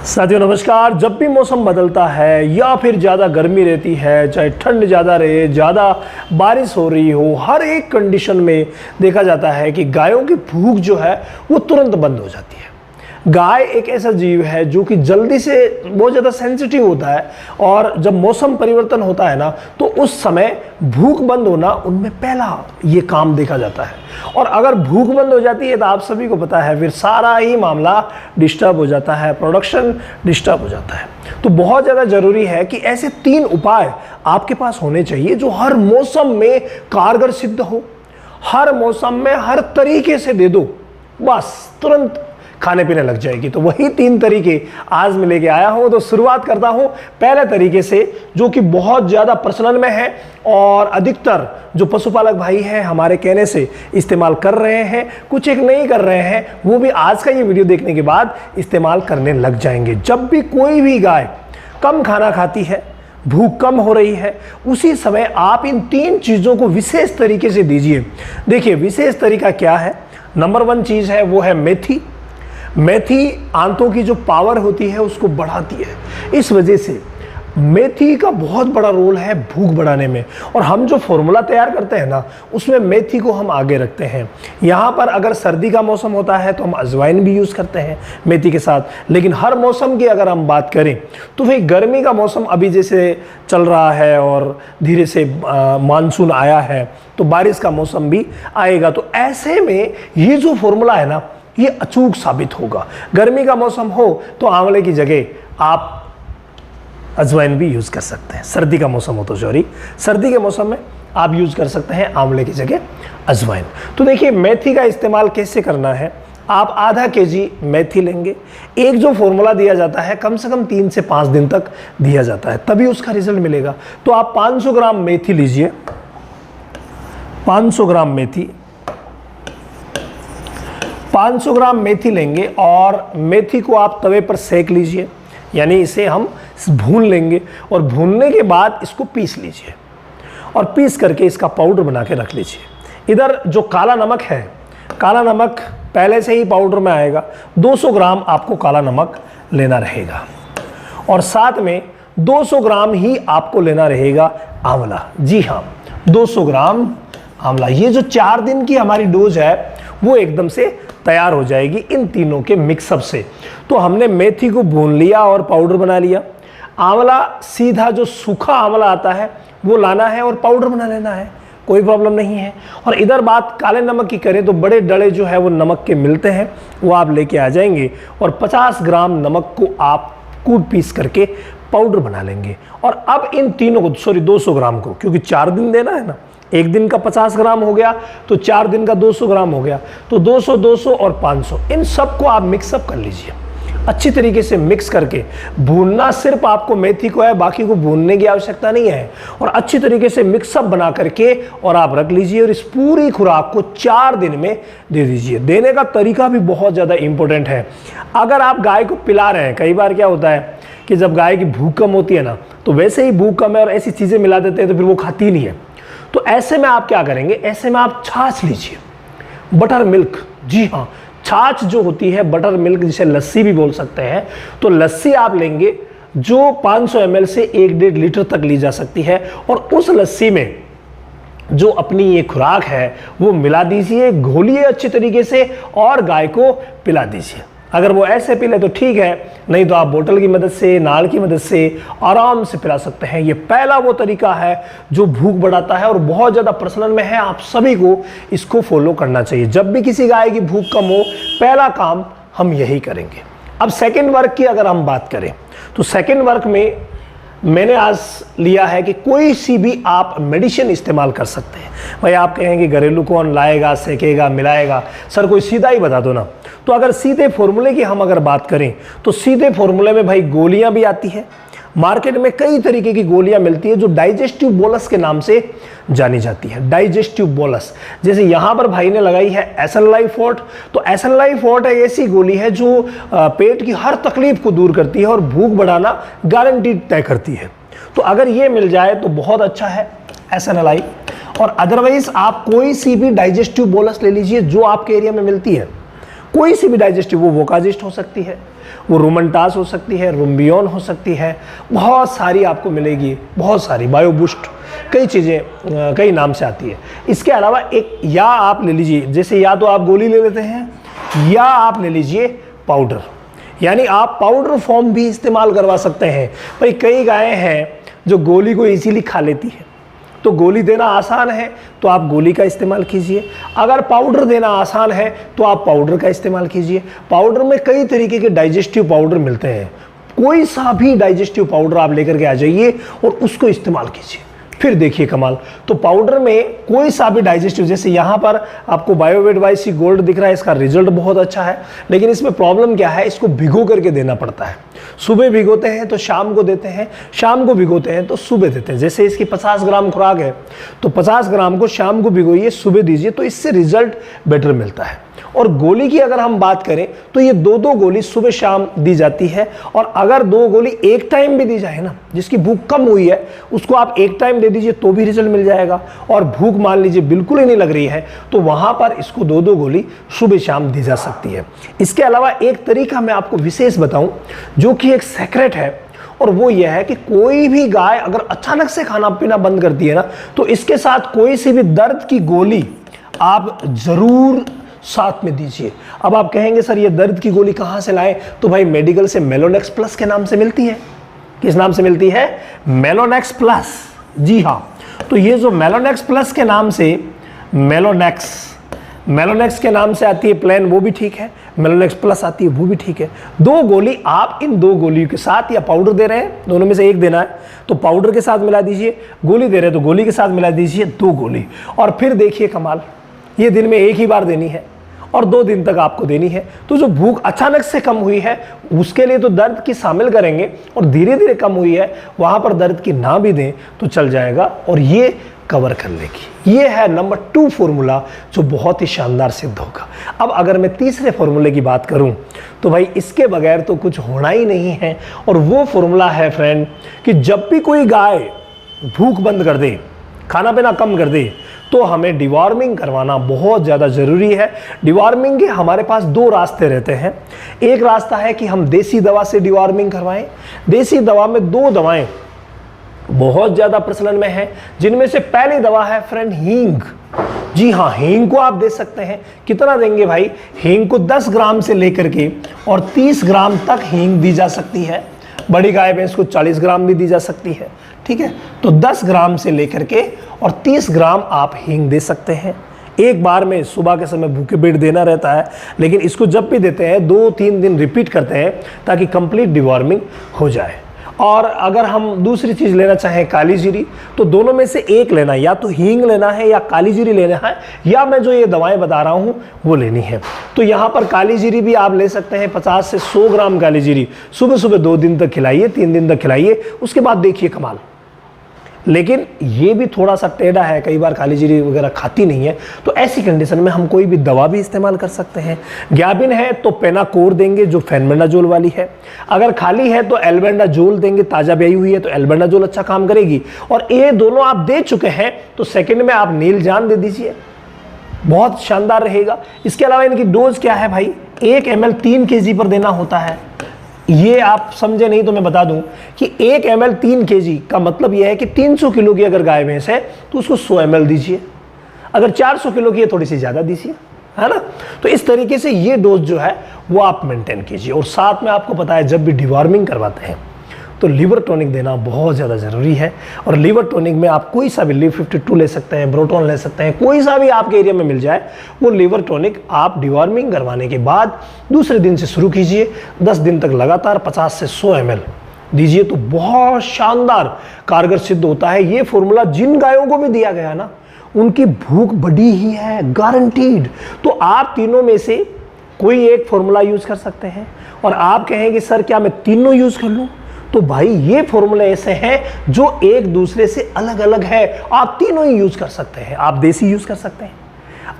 साथियों नमस्कार। जब भी मौसम बदलता है या फिर ज़्यादा गर्मी रहती है, चाहे ठंड ज़्यादा रहे, ज़्यादा बारिश हो रही हो, हर एक कंडीशन में देखा जाता है कि गायों की भूख जो है वो तुरंत बंद हो जाती है। गाय एक ऐसा जीव है जो कि जल्दी से बहुत ज़्यादा सेंसिटिव होता है और जब मौसम परिवर्तन होता है ना तो उस समय भूख बंद होना उनमें पहला ये काम देखा जाता है। और अगर भूख बंद हो जाती है तो आप सभी को पता है फिर सारा ही मामला डिस्टर्ब हो जाता है, प्रोडक्शन डिस्टर्ब हो जाता है। तो बहुत ज़्यादा ज़रूरी है कि ऐसे 3 उपाय आपके पास होने चाहिए जो हर मौसम में कारगर सिद्ध हो, हर मौसम में हर तरीके से दे दो, बस तुरंत खाने पीने लग जाएगी। तो वही 3 तरीके आज मैं लेके आया हूं। तो शुरुआत करता हूं पहले तरीके से जो कि बहुत ज़्यादा प्रचलन में है और अधिकतर जो पशुपालक भाई हैं हमारे कहने से इस्तेमाल कर रहे हैं, कुछ एक नहीं कर रहे हैं, वो भी आज का ये वीडियो देखने के बाद इस्तेमाल करने लग जाएंगे। जब भी कोई भी गाय कम खाना खाती है, भूख कम हो रही है, उसी समय आप इन 3 चीज़ों को विशेष तरीके से दीजिए। देखिए विशेष तरीका क्या है। नंबर 1 चीज़ है वो है मेथी। मेथी आंतों की जो पावर होती है उसको बढ़ाती है। इस वजह से मेथी का बहुत बड़ा रोल है भूख बढ़ाने में। और हम जो फॉर्मूला तैयार करते हैं ना उसमें मेथी को हम आगे रखते हैं। यहाँ पर अगर सर्दी का मौसम होता है तो हम अजवाइन भी यूज़ करते हैं मेथी के साथ। लेकिन हर मौसम की अगर हम बात करें तो भाई गर्मी का मौसम अभी जैसे चल रहा है और धीरे से मानसून आया है तो बारिश का मौसम भी आएगा। तो ऐसे में ये जो फॉर्मूला है ना ये अचूक साबित होगा। गर्मी का मौसम हो तो आंवले की जगह आप अजवाइन भी यूज़ कर सकते हैं। सर्दी का मौसम हो तो सर्दी के मौसम में आप यूज़ कर सकते हैं आंवले की जगह अजवाइन। तो देखिए मेथी का इस्तेमाल कैसे करना है। आप आधा केजी मेथी लेंगे। एक जो फॉर्मूला दिया जाता है कम से कम 3 से 5 दिन तक दिया जाता है, तभी उसका रिजल्ट मिलेगा। तो आप 500 ग्राम मेथी लीजिए। 500 ग्राम मेथी 500 ग्राम मेथी लेंगे और मेथी को आप तवे पर सेक लीजिए, यानी इसे हम भून लेंगे और भूनने के बाद इसको पीस लीजिए और पीस करके इसका पाउडर बना के रख लीजिए। इधर जो काला नमक है, काला नमक पहले से ही पाउडर में आएगा। 200 ग्राम आपको काला नमक लेना रहेगा और साथ में 200 ग्राम ही आपको लेना रहेगा आंवला। जी हाँ, 200 ग्राम आंवला। ये जो 4 दिन की हमारी डोज है वो एकदम से तैयार हो जाएगी इन तीनों के मिक्सअप से। तो हमने मेथी को भून लिया और पाउडर बना लिया। आंवला सीधा जो सूखा आंवला आता है वो लाना है और पाउडर बना लेना है, कोई प्रॉब्लम नहीं है। और इधर बात काले नमक की करें तो बड़े डले जो है वो नमक के मिलते हैं, वो आप लेके आ जाएंगे और 50 ग्राम नमक को आप कूट पीस करके पाउडर बना लेंगे। और अब इन तीनों को 200 ग्राम को, क्योंकि 4 दिन देना है ना, एक दिन का 50 ग्राम हो गया तो 4 दिन का 200 ग्राम हो गया। तो 200, 200 और 500 इन सब को आप मिक्सअप कर लीजिए। अच्छी तरीके से मिक्स करके भूनना सिर्फ आपको मेथी को है, बाकी को भूनने की आवश्यकता नहीं है। और अच्छी तरीके से मिक्सअप बना करके और आप रख लीजिए और इस पूरी खुराक को 4 दिन में दे दीजिए। देने का तरीका भी बहुत ज़्यादा इंपॉर्टेंट है। अगर आप गाय को पिला रहे हैं, कई बार क्या होता है कि जब गाय की भूख कम होती है ना तो वैसे ही भूख कम है और ऐसी चीज़ें मिला देते हैं तो फिर वो खाती नहीं है। तो ऐसे में आप क्या करेंगे, ऐसे में आप छाछ लीजिए, बटर मिल्क। जी हाँ, छाछ जो होती है बटर मिल्क, जिसे लस्सी भी बोल सकते हैं, तो लस्सी आप लेंगे जो 500 ml से 1-1.5 लीटर तक ली जा सकती है। और उस लस्सी में जो अपनी ये खुराक है वो मिला दीजिए, घोलिए अच्छी तरीके से और गाय को पिला दीजिए। अगर वो ऐसे पी ले तो ठीक है, नहीं तो आप बोतल की मदद से, नाल की मदद से आराम से पिला सकते हैं। ये पहला वो तरीका है जो भूख बढ़ाता है और बहुत ज़्यादा प्रचलन में है। आप सभी को इसको फॉलो करना चाहिए। जब भी किसी गाय की भूख कम हो, पहला काम हम यही करेंगे। अब सेकेंड वर्क की अगर हम बात करें तो सेकेंड वर्क में मैंने आज लिया है कि कोई सी भी आप मेडिसिन इस्तेमाल कर सकते हैं। भाई आप कहेंगे घरेलू कौन लाएगा, सेकेगा, मिलाएगा, सर कोई सीधा ही बता दो ना। तो अगर सीधे फॉर्मूले की हम अगर बात करें तो सीधे फॉर्मूले में भाई गोलियां भी आती है। मार्केट में कई तरीके की गोलियां मिलती है जो डाइजेस्टिव बोलस के नाम से जानी जाती है। डाइजेस्टिव बोलस, जैसे यहाँ पर भाई ने लगाई है एसएनलाइफोर्ट। तो एसएनलाइफोर्ट एक ऐसी गोली है जो पेट की हर तकलीफ को दूर करती है और भूख बढ़ाना गारंटी तय करती है। तो अगर ये मिल जाए तो बहुत अच्छा है एसएनएलआई। और अदरवाइज आप कोई सी भी डाइजेस्टिव बोलस ले लीजिए जो आपके एरिया में मिलती है। कोई सी भी डाइजेस्टिव, वो वोकाजिस्ट हो सकती है, वो रोमंटास हो सकती है, रुम्बियोन हो सकती है, बहुत सारी आपको मिलेगी, बहुत सारी, बायोबूस्ट, कई चीज़ें कई नाम से आती है। इसके अलावा एक या आप ले लीजिए, जैसे या तो आप गोली ले लेते हैं या आप ले लीजिए पाउडर, यानी आप पाउडर फॉर्म भी इस्तेमाल करवा सकते हैं। भाई कई गायें हैं जो गोली को इजीली खा लेती है, तो गोली देना आसान है तो आप गोली का इस्तेमाल कीजिए, अगर पाउडर देना आसान है तो आप पाउडर का इस्तेमाल कीजिए। पाउडर में कई तरीके के डाइजेस्टिव पाउडर मिलते हैं, कोई सा भी डाइजेस्टिव पाउडर आप लेकर के आ जाइए और उसको इस्तेमाल कीजिए, फिर देखिए कमाल। तो पाउडर में कोई सा भी डाइजेस्टिव, जैसे यहाँ पर आपको बायोवेट वाईसी गोल्ड दिख रहा है, इसका रिजल्ट बहुत अच्छा है, लेकिन इसमें प्रॉब्लम क्या है, इसको भिगो करके देना पड़ता है। सुबह भिगोते हैं तो शाम को देते हैं, शाम को भिगोते हैं तो सुबह देते हैं। जैसे इसकी 50 ग्राम खुराक है तो 50 ग्राम को शाम को भिगोइए, सुबह दीजिए, तो इससे रिजल्ट बेटर मिलता है। और गोली की अगर हम बात करें तो ये 2-2 गोली सुबह शाम दी जाती है, और अगर 2 गोली एक टाइम भी दी जाए ना, जिसकी भूख कम हुई है उसको आप एक टाइम दे दीजिए तो भी रिजल्ट मिल जाएगा, और भूख मान लीजिए बिल्कुल ही नहीं लग रही है तो वहां पर इसको 2-2 गोली सुबह शाम दी जा सकती है। इसके अलावा एक तरीका मैं आपको विशेष बताऊं जो कि एक सीक्रेट है, और वो यह है कि कोई भी गाय अगर अचानक से खाना पीना बंद करती है ना, तो इसके साथ कोई सी भी दर्द की गोली आप जरूर साथ में दीजिए। अब आप कहेंगे सर ये दर्द की गोली कहां से लाएं, तो भाई मेडिकल से मेलोनेक्स प्लस के नाम से मिलती है। किस नाम से मिलती है? मेलोनेक्स प्लस। जी हां, तो ये जो मेलोनेक्स प्लस के नाम से, मेलोनेक्स के नाम से आती है प्लेन, वो भी ठीक है, मेलोनेक्स प्लस आती है वो भी ठीक है। 2 गोली आप इन 2 गोलियों के साथ, या पाउडर दे रहे हैं दोनों में से एक देना है तो पाउडर के साथ मिला दीजिए, गोली दे रहे हैं तो गोली के साथ मिला दीजिए, 2 गोली, और फिर देखिए कमाल। ये दिन में एक ही बार देनी है और 2 दिन तक आपको देनी है। तो जो भूख अचानक से कम हुई है उसके लिए तो दर्द की शामिल करेंगे, और धीरे धीरे कम हुई है वहां पर दर्द की ना भी दें तो चल जाएगा, और ये कवर कर लेगी। ये है नंबर 2 फॉर्मूला जो बहुत ही शानदार सिद्ध होगा। अब अगर मैं तीसरे फॉर्मूले की बात करूं तो भाई इसके बगैर तो कुछ होना ही नहीं है, और वो फॉर्मूला है फ्रेंड कि जब भी कोई गाय भूख बंद कर दे, खाना पीना कम कर दे, तो हमें डिवॉर्मिंग करवाना बहुत ज़्यादा ज़रूरी है। डिवॉर्मिंग के हमारे पास 2 रास्ते रहते हैं। एक रास्ता है कि हम देसी दवा से डिवॉर्मिंग करवाएं। देसी दवा में 2 दवाएं बहुत ज़्यादा प्रचलन में है, जिनमें से पहली दवा है फ्रेंड हींग। जी हाँ, हींग को आप दे सकते हैं। कितना देंगे भाई? हींग को 10 ग्राम से लेकर के और 30 ग्राम तक हींग दी जा सकती है। बड़ी गाय भैंस को 40 ग्राम भी दी जा सकती है, ठीक है। तो 10 ग्राम से लेकर के और 30 ग्राम आप हींग दे सकते हैं। एक बार में सुबह के समय भूखे पेट देना रहता है, लेकिन इसको जब भी देते हैं 2-3 दिन रिपीट करते हैं ताकि कंप्लीट डिवॉर्मिंग हो जाए। और अगर हम दूसरी चीज़ लेना चाहें काली जीरी, तो दोनों में से एक लेना, या तो हींग लेना है या काली जीरी लेना है, या मैं जो ये दवाएं बता रहा हूँ वो लेनी है। तो यहाँ पर काली जीरी भी आप ले सकते हैं, 50 से 100 ग्राम काली जीरी सुबह सुबह 2 दिन तक खिलाइए, 3 दिन तक खिलाइए, उसके बाद देखिए कमाल। लेकिन ये भी थोड़ा सा टेढ़ा है, कई बार काली जीरी वगैरह खाती नहीं है, तो ऐसी कंडीशन में हम कोई भी दवा भी इस्तेमाल कर सकते हैं। ग्याबिन है तो पेनाकोर देंगे जो फेनबेंडाजोल वाली है, अगर खाली है तो एल्बेंडाजोल देंगे, ताज़ा ब्याई हुई है तो एल्बेंडाजोल अच्छा काम करेगी। और ये दोनों आप दे चुके हैं तो सेकेंड में आप नीलजान दे दीजिए, बहुत शानदार रहेगा। इसके अलावा इनकी डोज क्या है भाई? 1 ml 3 kg पर देना होता है। ये आप समझे नहीं तो मैं बता दूं कि 1 ml 3 kg का मतलब यह है कि 300 किलो की अगर गाय भैंस है तो उसको 100 ml दीजिए, अगर 400 किलो की है थोड़ी सी ज़्यादा दीजिए, है ना। तो इस तरीके से ये डोज जो है वो आप मेंटेन कीजिए। और साथ में आपको पता है जब भी डिवॉर्मिंग करवाते हैं तो लिवर टॉनिक देना बहुत ज़्यादा ज़रूरी है। और लिवर टॉनिक में आप कोई सा भी लिव 52 ले सकते हैं, ब्रोटोन ले सकते हैं, कोई सा भी आपके एरिया में मिल जाए वो लिवर टॉनिक आप डिवॉर्मिंग करवाने के बाद दूसरे दिन से शुरू कीजिए। 10 दिन तक लगातार 50 से 100 ml दीजिए तो बहुत शानदार कारगर सिद्ध होता है। ये फॉर्मूला जिन गायों को भी दिया गया ना उनकी भूख बढ़ी ही है, गारंटीड। तो आप तीनों में से कोई एक फॉर्मूला यूज़ कर सकते हैं। और आप कहेंगे सर क्या मैं तीनों यूज़ कर लूँ? तो भाई ये फॉर्मूले ऐसे हैं जो एक दूसरे से अलग अलग है, आप तीनों ही यूज कर सकते हैं। आप देसी यूज कर सकते हैं,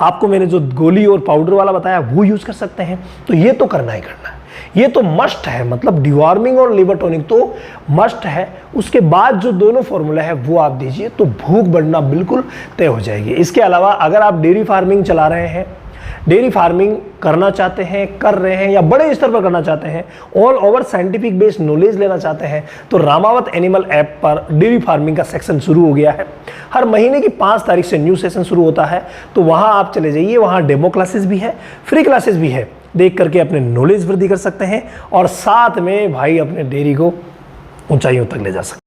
आपको मैंने जो गोली और पाउडर वाला बताया वो यूज कर सकते हैं। तो ये तो करना ही करना है, ये तो मस्ट है, मतलब डिवॉर्मिंग और लिवर टॉनिक तो मस्ट है। उसके बाद जो दोनों फॉर्मूला है वो आप दीजिए तो भूख बढ़ना बिल्कुल तय हो जाएगी। इसके अलावा अगर आप डेयरी फार्मिंग चला रहे हैं, डेयरी फार्मिंग करना चाहते हैं, कर रहे हैं या बड़े स्तर पर करना चाहते हैं, all over scientific based knowledge लेना चाहते हैं, तो रामावत एनिमल ऐप पर डेयरी फार्मिंग का सेक्शन शुरू हो गया है। हर महीने की 5 तारीख से न्यू सेशन शुरू होता है, तो वहाँ आप चले जाइए, वहाँ डेमो क्लासेस भी है, फ्री क्लासेस भी है, देख करके अपने नॉलेज वृद्धि कर सकते हैं और साथ में भाई अपने डेयरी को ऊंचाइयों तक ले जा सकते हैं।